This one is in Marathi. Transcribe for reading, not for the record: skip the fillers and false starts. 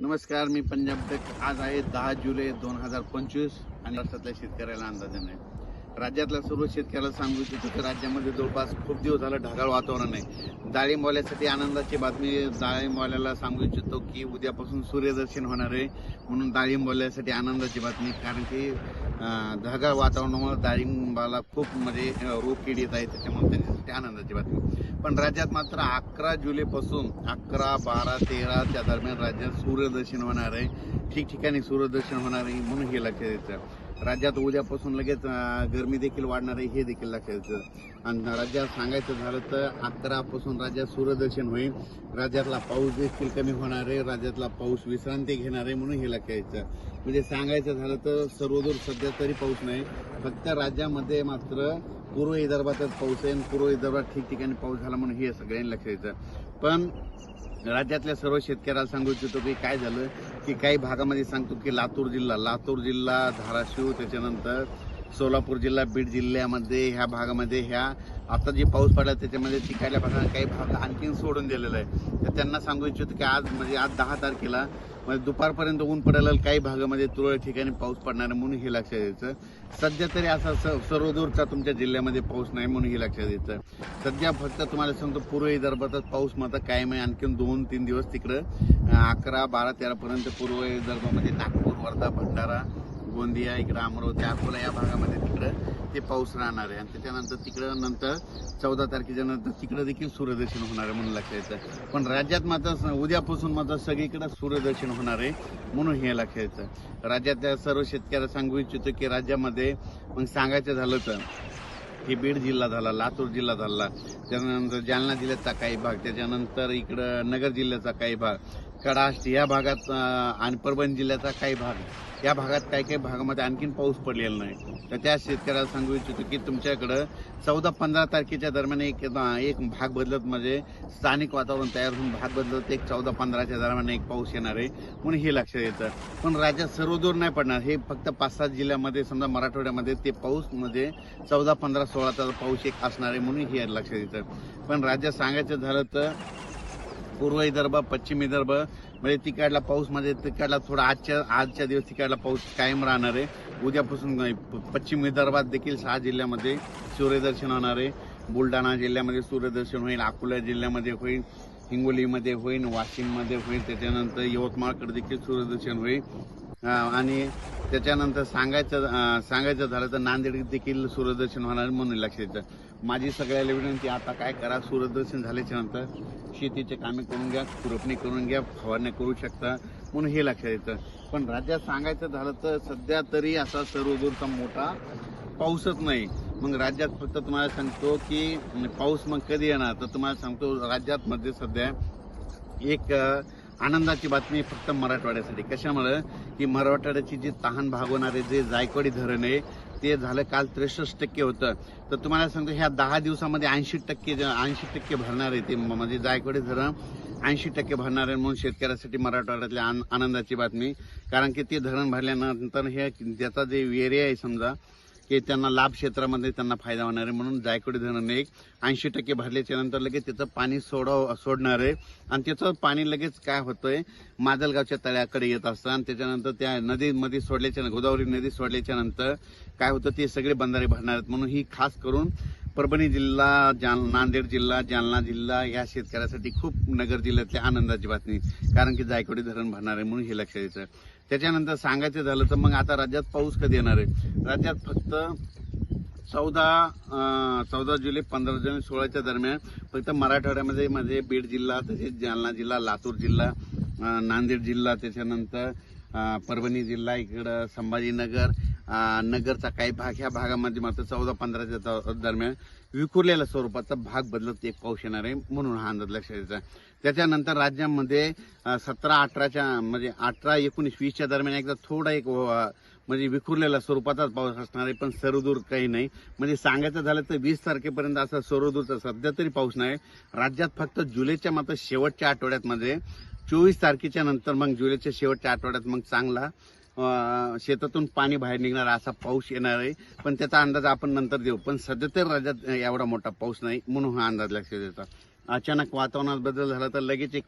नमस्कार, मी पंजाब तक. आज आहे 10 जुलै 2025 आणि राज्यातल्या शेतकऱ्याला अंदाज नाही. राज्यातल्या सर्व शेतकऱ्याला सांगू इच्छितो की राज्यामध्ये जवळपास खूप दिवस झालं ढगाळ वातावरण आहे. डाळिंबवाल्यासाठी आनंदाची बातमी. डाळिंबवाल्याला सांगू इच्छितो की उद्यापासून सूर्यदर्शन होणार आहे, म्हणून डाळिंबवाल्यासाठी आनंदाची बातमी. कारण की ढगाळ वातावरणामुळे डाळिंबाला खूप रोग किड येत आहे, त्याच्यामुळे त्यांच्यासाठी आनंदाची बातमी. पण राज्यात मात्र 11 जुलैपासून 11, 12, 13च्या दरम्यान राज्यात सूर्यदर्शन होणार आहे. ठिकठिकाणी सूर्यदर्शन होणार आहे, म्हणून हे लक्षात द्यायचं. राज्यात उद्यापासून लगेच गरमी देखील वाढणार आहे, हे देखील लक्षात द्यायचं. आणि राज्यात सांगायचं झालं तर 11 पासून राज्यात सूर्यदर्शन होईल. राज्यातला पाऊस देखील कमी होणार आहे, राज्यातला पाऊस विश्रांती घेणार आहे, म्हणून हे लक्षात द्यायचं. म्हणजे सांगायचं झालं तर सर्वदूर सध्या तरी पाऊस नाही, फक्त राज्यामध्ये मात्र पूर्व विदर्भातच पाऊस आहे. पूर्व विदर्भात ठिकठिकाणी पाऊस झाला, म्हणून हे सगळ्यांनी लक्षात द्यायचं. पण राज्यातल्या सर्व शेतकऱ्याला सांगू इच्छितो की काय झालं की काही भागामध्ये सांगतो की लातूर जिल्हा, धाराशिव, त्याच्यानंतर सोलापूर जिल्हा, बीड जिल्ह्यामध्ये ह्या भागामध्ये आता जे पाऊस पडला त्याच्यामध्ये तिकडल्या भागात काही भाग आणखीन सोडून दिलेला आहे. तर त्यांना सांगू इच्छितो की आज 10 तारखेला दुपारपर्यंत ऊन पडेल, काही भागामध्ये तुरळक ठिकाणी पाऊस पडणार आहे, म्हणून हे लक्षात द्यायचं. सध्या तरी असा सर्वदूरचा तुमच्या जिल्ह्यामध्ये पाऊस नाही, म्हणून हे लक्षात द्यायचं. सध्या फक्त तुम्हाला सांगतो पूर्व विदर्भातच पाऊस मात्र कायम आहे. आणखीन 2-3 दिवस तिकडं 11, 12, 13 पर्यंत पूर्व विदर्भामध्ये नागपूर, वर्धा, भंडारा, गोंदिया, इकडं अमरावती, अकोला या भागामध्ये तिकडं ते पाऊस राहणार आहे. आणि त्याच्यानंतर तिकडं नंतर 14 तारखेच्या नंतर तिकडं देखील सूर्यदर्शन होणार आहे, म्हणून लक्षात यायचं. पण राज्यात मात्र उद्यापासून मात्र सगळीकडे सूर्यदर्शन होणार आहे, म्हणून हे लक्षात यायचं. राज्यातल्या सर्व शेतकऱ्याला सांगू इच्छितो की राज्यामध्ये मग सांगायचं झालं तर की बीड जिल्हा झाला, लातूर जिल्हा झाला, त्यानंतर जालना जिल्ह्याचा काही भाग, त्याच्यानंतर इकडं नगर जिल्ह्याचा काही भाग, कडाष्ट या भागात आणि परभणी जिल्ह्याचा काही भाग, या भागात काही भागामध्ये आणखीन पाऊस पडलेला नाही. तर त्या शेतकऱ्याला सांगू इच्छितो की तुमच्याकडं 14-15 तारखेच्या दरम्यान एक भाग बदलत स्थानिक वातावरण तयार होऊन भाग बदलत 14-15च्या दरम्यान एक पाऊस येणार आहे, म्हणून हे लक्षात येतं. पण राज्यात सर्वदूर नाही पडणार, हे फक्त 5-7 जिल्ह्यामध्ये समजा मराठवाड्यामध्ये ते पाऊस 14, 15, 16चा पाऊस एक असणार आहे, म्हणून हे लक्षात येतं. पण राज्यात सांगायचं झालं तर पूर्व विदर्भ, पश्चिम विदर्भ तिकडला पाऊस तिकडला थोडा आजच्या दिवस तिकडला पाऊस कायम राहणार आहे. उद्यापासून पश्चिम विदर्भात देखील 6 जिल्ह्यामध्ये सूर्यदर्शन होणार आहे. बुलढाणा जिल्ह्यामध्ये सूर्यदर्शन होईल, अकोला जिल्ह्यामध्ये होईल, हिंगोलीमध्ये होईल, वाशिममध्ये होईल, त्याच्यानंतर यवतमाळकडे देखील सूर्यदर्शन होईल. आणि त्याच्यानंतर सांगायचं झालं तर नांदेड देखील सूर्यदर्शन होणार, म्हणून लक्षात येतं. माझी सगळ्याला विनंती, आता काय करा, सूर्यदर्शन झाल्याच्या नंतर शेतीचे कामे करून घ्या, खुरपणी करून घ्या, फवारण्या करू शकता, म्हणून हे लक्षात येतं. पण राज्यात सांगायचं झालं तर सध्या तरी असा सर्वदूरचा मोठा पाऊसच नाही. मग राज्यात फक्त तुम्हाला सांगतो की पाऊस मग कधी येणार, तर तुम्हाला सांगतो राज्यात मध्ये सध्या एक आनंदाची बातमी फक्त मराठवाड्यासाठी. कशामुळे की मराठवाड्याची जी तहान भागवणारे जे जायकवाडी धरण आहे ते झालं काल 63% होतं. तर तुम्हाला सांगतो ह्या 10 दिवसामध्ये 80% भरणार आहे ते, जायकवाडी धरण 80% भरणार आहे, म्हणून शेतकऱ्यासाठी मराठवाड्यातल्या आनंदाची बातमी. कारण की ते धरण भरल्यानंतर त्याचा जे एरिया आहे समजा की त्यांना लाभ क्षेत्रामध्ये त्यांना फायदा होणार आहे, म्हणून जायकवाडी धरण 80% भरल्याच्या नंतर लगेच त्याचं पाणी सोडणार आहे. आणि त्याचं पाणी लगेच काय होतंय, माजलगावच्या तळ्याकडे येत असतं. आणि त्याच्यानंतर त्या नदीमध्ये सोडल्याच्या गोदावरी नदी सोडल्याच्या नंतर काय होतं, ते सगळे बंधारे भरणार आहेत. म्हणून ही खास करून परभणी जिल्हा, नांदेड जिल्हा, जालना जिल्हा या शेतकऱ्यासाठी खूप नगर जिल्ह्यातल्या आनंदाची बातमी. कारण की जायकवाडी धरण भरणार आहे, म्हणून हे लक्षात येतं. त्याच्यानंतर सांगायचं झालं तर मग आता राज्यात पाऊस कधी येणार आहे. राज्यात फक्त 14 जुलै, 15 जुलै, 16च्या दरम्यान फक्त मराठवाड्यामध्ये बीड जिल्हा, तसेच जालना जिल्हा, लातूर जिल्हा, नांदेड जिल्हा, त्याच्यानंतर परभणी जिल्हा, इकडं संभाजीनगर, नगरचा काही भाग, ह्या भागामध्ये मात्र 14-15च्या दरम्यान विखुरलेल्या स्वरूपाचा भाग बदलत एक पाऊस येणार आहे, म्हणून हा अंदाज लक्षात यायचा. त्याच्यानंतर राज्यामध्ये 17-18च्या 18, 19, 20च्या दरम्यान एकदा थोडा एक विखुरलेल्या स्वरूपाचाच पाऊस असणार आहे, पण सर्वदूर काही नाही. सांगायचं झालं तर 20 तारखेपर्यंत असा सर्वदूरचा सध्या तरी पाऊस नाही. राज्यात फक्त जुलैच्या मात्र शेवटच्या आठवड्यात 24 तारखेच्या नंतर मग जुलैच्या शेवटच्या आठवड्यात मग चांगला शेतातून पाणी बाहेर निघणार असा पाऊस येणार आहे. पण त्याचा अंदाज आपण नंतर देऊ. पण सध्या तर राज्यात एवढा मोठा पाऊस नाही, म्हणून हा अंदाज लक्षात येतो. अचानक वातावरणात बदल झाला तर लगेच एक